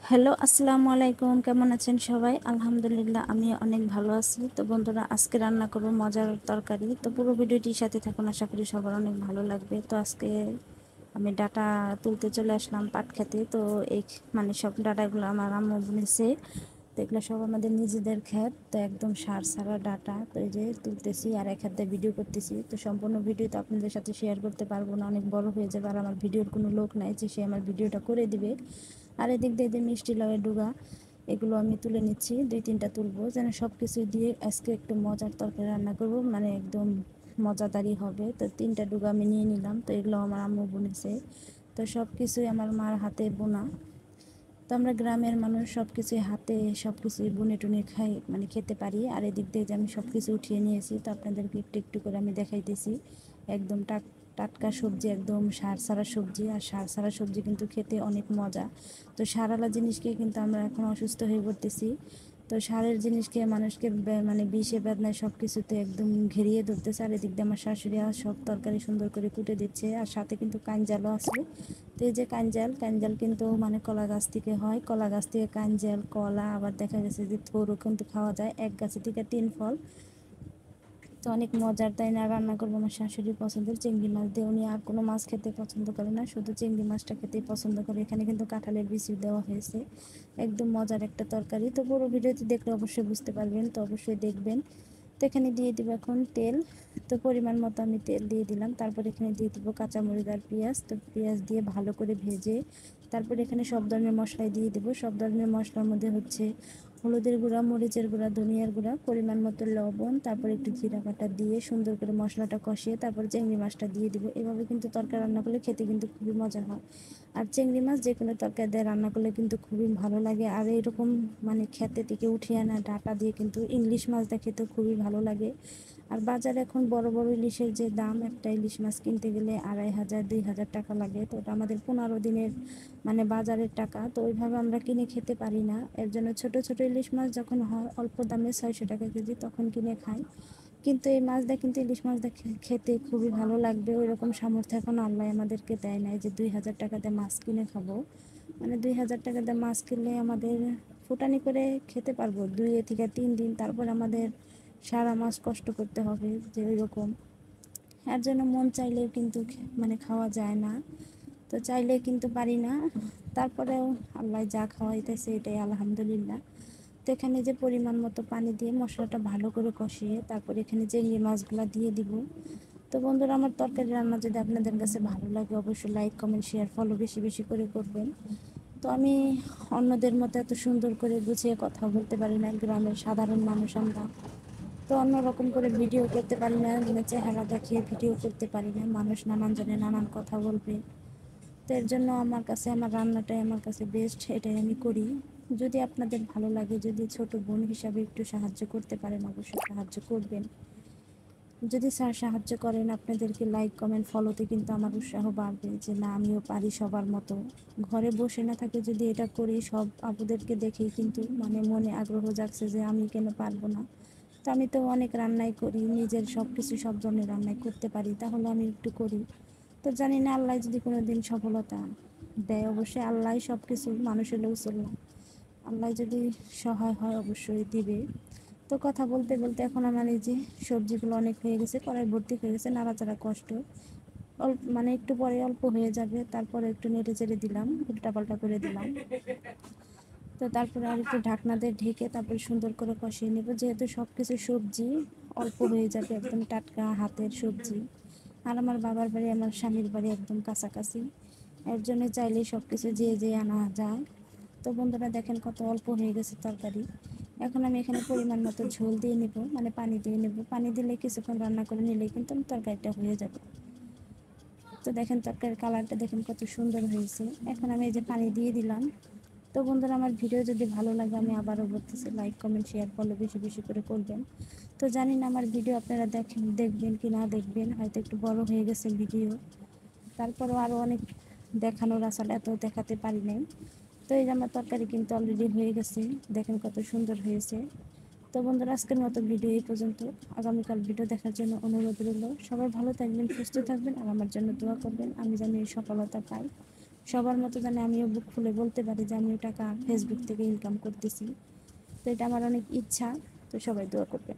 Hello, আসসালামু আলাইকুম। কেমন আছেন সবাই? আলহামদুলিল্লাহ, আমি অনেক ভালো আছি। তো বন্ধুরা, আজকে রান্না করব মজার তরকারি। তো পুরো ভিডিওটির সাথে থাকুন, আশা করি সবার অনেক ভালো লাগবে। তো আজকে আমি ডাটা তুলতে চলে আসলাম পাট খেতে। তো এই সব ডাটাগুলো আমার আম্মু বুনেছে। তো এগুলো সব আমাদের নিজেদের ক্ষেত। তো একদম সার ছাড়া ডাটা। তো এই যে তুলতেছি আর এক হাতে ভিডিও করতেছি। তো সম্পূর্ণ ভিডিও তো আপনাদের সাথে শেয়ার করতে পারবো না, অনেক বড় হয়ে যাবে। আর আমার ভিডিওর কোনো লোক নাই যে সে আমার ভিডিওটা করে দিবে। আর এদিক দিয়ে যে মিষ্টি লাউয়ের ডুগা, এগুলো আমি তুলে নিচ্ছি। 2-3টা তুলবো, যেন সব কিছু দিয়ে আজকে একটু মজার তরকারি রান্না করবো, মানে একদম মজাদারই হবে। তো 3টা ডুগা আমি নিয়ে নিলাম। তো এগুলো আমার আম্মু বুনেছে। তো সব কিছুই আমার মার হাতে বোনা। তো আমরা গ্রামের মানুষ, সব কিছুই হাতে সব কিছুই বুনে টুনে খাই, মানে খেতে পারি। আর এদিক দিয়ে যে আমি সব কিছু উঠিয়ে নিয়েছি, তো আপনাদেরকে একটু একটু করে আমি দেখাইতেছি। একদম টাটকা সবজি, একদম সার ছাড়া সবজি। আর সার ছাড়া সবজি কিন্তু খেতে অনেক মজা। তো সারালা জিনিসকে কিন্তু আমরা এখন অসুস্থ হয়ে পড়তেছি। তো সারের জিনিসকে মানুষকে মানে বিষে বেদনায় সব কিছুতে একদম ঘেরিয়ে ধরতেছে। আর এদিক দিয়ে আমার শাশুড়ি আর সব তরকারি সুন্দর করে কুটে দিচ্ছে, আর সাথে কিন্তু কাঞ্জালও আছে। তো এই যে কাঞ্জাল, কাঞ্জাল কিন্তু মানে কলা গাছ থেকে হয়। কলা গাছ থেকে কাঞ্জাল, কলা, আবার দেখা গেছে যে থোরও কিন্তু খাওয়া যায়। এক গাছে থেকে 3 ফল। তো অনেক মজার, তাই না? রান্না করবো আমার শাশুড়ির পছন্দের চিংড়ি মাছ দিয়ে। উনি আর কোনো মাছ খেতে পছন্দ করে না, শুধু চিংড়ি মাছটা খেতেই পছন্দ করে। এখানে কিন্তু কাঁঠালের বিচি দেওয়া হয়েছে। একদম মজার একটা তরকারি। তো পুরো ভিডিওতে দেখলে অবশ্যই বুঝতে পারবেন, তো অবশ্যই দেখবেন। তো এখানে দিয়ে দিব এখন তেল। তো পরিমাণ মতো আমি তেল দিয়ে দিলাম। তারপর এখানে দিয়ে দিব কাঁচামরিচ আর পেঁয়াজ। তো পেঁয়াজ দিয়ে ভালো করে ভেজে তারপর এখানে সব ধরনের মশলাই দিয়ে দেবো। সব ধরনের মশলার মধ্যে হচ্ছে হলুদের গুঁড়া, মরিচের গুঁড়া, ধনিয়ার গুঁড়া, পরিমাণ মতো লবণ, তারপর একটু জিরা বাটা দিয়ে সুন্দর করে মশলাটা কষিয়ে তারপর চিংড়ি মাছটা দিয়ে দিব। এভাবে কিন্তু তরকারি রান্না করলে খেতে কিন্তু খুবই মজা হয়। আর চিংড়ি মাছ যে কোনো তরকারি দিয়ে রান্না করলে কিন্তু খুবই ভালো লাগে। আর এরকম মানে খেতে থেকে উঠিয়ে আনা ডাটা দিয়ে কিন্তু ইলিশ মাছটা খেতে খুবই ভালো লাগে। আর বাজারে এখন বড় বড় ইলিশের যে দাম, একটা ইলিশ মাছ কিনতে গেলে 2500-2000 টাকা লাগে। তো ওটা আমাদের 15 দিনের মানে বাজারের টাকা। তো ওইভাবে আমরা কিনে খেতে পারি না। এর জন্য ছোট ছোট ইলিশ মাছ যখন হয় অল্প দামে 600 টাকা কেজি, তখন কিনে খাই। কিন্তু এই মাছটা কিন্তু ইলিশ মাছটা খেতে খুবই ভালো লাগবে। ওই রকম সামর্থ্য এখন আল্লাহ আমাদেরকে দেয় নাই যে 2000 টাকা দিয়ে মাছ কিনে খাবো। মানে 2000 টাকা দিয়ে মাছ কিনলে আমাদের ফুটানি করে খেতে পারবো 2 থেকে 3 দিন। তারপর আমাদের সারা মাস কষ্ট করতে হবে, যে ওই রকম। এর জন্য মন চাইলেও কিন্তু মানে খাওয়া যায় না। তো চাইলে কিন্তু পারি না। তারপরেও আল্লাহ যা খাওয়াইতেছে এটাই আলহামদুলিল্লাহ। তো এখানে যে পরিমাণ মতো পানি দিয়ে মশলাটা ভালো করে কষিয়ে তারপর এখানে চিংড়ি মাছগুলো দিয়ে দিব। তো বন্ধুরা, আমার তরকারি রান্না যদি আপনাদের কাছে ভালো লাগে, অবশ্যই লাইক, কমেন্ট, শেয়ার, ফলো বেশি বেশি করে করবেন। তো আমি অন্যদের মতো এত সুন্দর করে গুছিয়ে কথা বলতে পারি না, গ্রামের সাধারণ মানুষ আমরা। তো অন্যরকম করে ভিডিও করতে পারি না, মানে চেহারা দেখিয়ে ভিডিও করতে পারি না। মানুষ নানান জনে নানান কথা বলবে। তো এর জন্য আমার কাছে আমার রান্নাটাই আমার কাছে বেস্ট, এটাই আমি করি। যদি আপনাদের ভালো লাগে, যদি ছোট বোন হিসাবে একটু সাহায্য করতে পারেন, অবশ্যই সাহায্য করবেন। যদি স্যার সাহায্য করেন, আপনাদেরকে লাইক, কমেন্ট, ফলোতে কিন্তু আমার উৎসাহ বাড়বে যে না, আমিও পারি সবার মতো। ঘরে বসে না থাকে যদি এটা করি, সব আপুদেরকে দেখেই কিন্তু মানে মনে আগ্রহ জাগছে যে আমি কেন পারবো না। তো আমি তো অনেক রান্নাই করি, নিজের সব কিছু সব ধরনের রান্নাই করতে পারি, তাহলে আমি একটু করি। তো জানি না আল্লাহ যদি কোনো দিন সফলতা দেয়, অবশ্যই আল্লাহ সব কিছু, মানুষের লৌসল না। আল্লাহ যদি সহায় হয় অবশ্যই দিবে। তো কথা বলতে বলতে এখন আমার এই যে সবজিগুলো অনেক হয়ে গেছে, কড়াই ভর্তি হয়ে গেছে, নাড়াচাড়া কষ্ট। অল্প মানে একটু পরে অল্প হয়ে যাবে, তারপরে একটু নেড়ে চেড়ে দিলাম, উল্টা পাল্টা করে দিলাম। তো তারপরে আর একটু ঢাকনা দিয়ে ঢেকে তারপরে সুন্দর করে কষিয়ে নেব, যেহেতু সব কিছু সবজি অল্প হয়ে যাবে, একদম টাটকা হাতের সবজি। আর আমার বাবার বাড়ি, আমার স্বামীর বাড়ি একদম কাছাকাছি। এর জন্য চাইলেই সব কিছু যেয়ে যেয়ে আনা যায়। তো বন্ধুরা দেখেন কত অল্প হয়ে গেছে তরকারি। এখন আমি এখানে পরিমাণ মতো ঝোল দিয়ে নেব, মানে পানি দিয়ে নেব। পানি দিলে কিছুক্ষণ রান্না করে নিলেই কিন্তু তরকারিটা হয়ে যাবে। তো দেখেন তরকারির কালারটা দেখেন কত সুন্দর হয়েছে। এখন আমি এই যে পানি দিয়ে দিলাম। তো বন্ধুরা, আমার ভিডিও যদি ভালো লাগে, আমি আবারও বলতেছি লাইক, কমেন্ট, শেয়ার, ফলো বেশি বেশি করে করবেন। তো জানি না আমার ভিডিও আপনারা দেখবেন কি না দেখবেন, হয়তো একটু বড় হয়ে গেছে ভিডিও। তারপরেও আরও অনেক দেখানোর আসলে এত দেখাতে পারি নাই। তো এই যে আমার তরকারি কিন্তু অলরেডি হয়ে গেছে, দেখেন কত সুন্দর হয়েছে। তো বন্ধুরা, আজকের মতো ভিডিও এই পর্যন্ত। আগামীকাল ভিডিও দেখার জন্য অনুরোধ রইল। সবাই ভালো থাকবেন, সুস্থ থাকবেন, আর আমার জন্য দোয়া করবেন, আমি যেন এই সফলতা পাই। সবার মতো যেন আমিও বুক খুলে বলতে পারি যে আমিও টাকা ফেসবুক থেকে ইনকাম করতেছি। তো এটা আমার অনেক ইচ্ছা। তো সবাই দোয়া করবে।